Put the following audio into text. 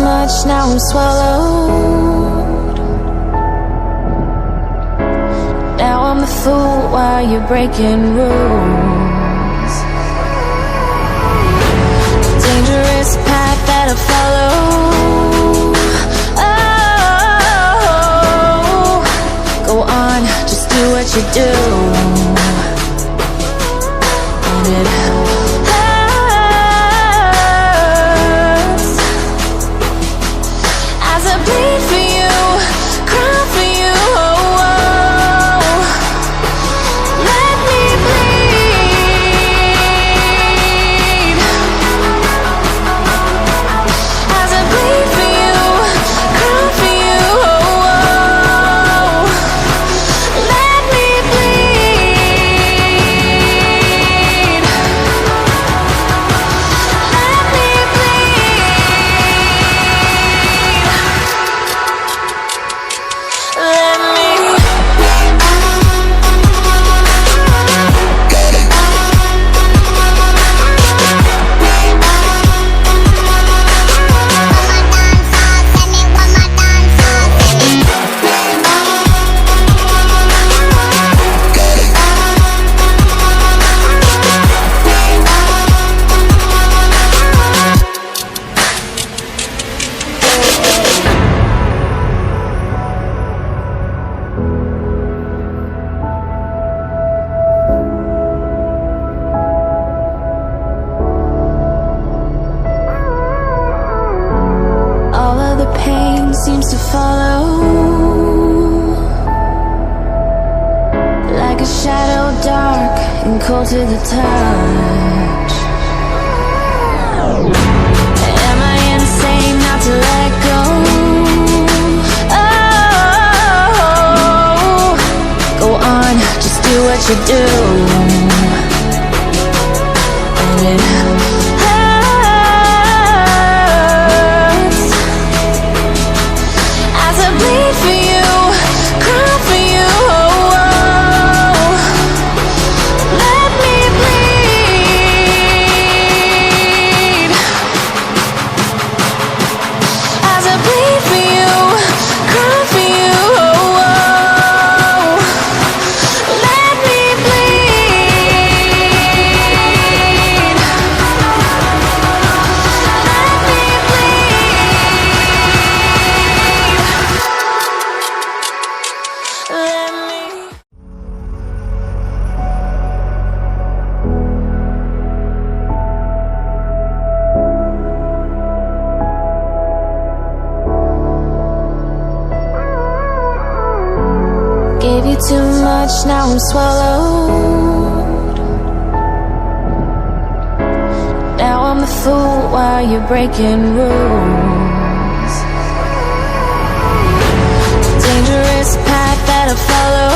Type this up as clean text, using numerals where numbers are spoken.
much, now I'm swallowed. Now I'm the fool while you're breaking rules. Dangerous path that I follow. Oh, go on, just do what you do. And it bleed for you, cry for you, oh, oh. Let me bleed. As I bleed for you, cry for you, oh, oh. Let me bleed. Let me seems to follow like a shadow, dark and cold to the touch. Am I insane not to let go? Oh, go on, just do what you do. And it gave you too much, now I'm swallowed. Now I'm the fool while you're breaking rules. Dangerous path that I follow.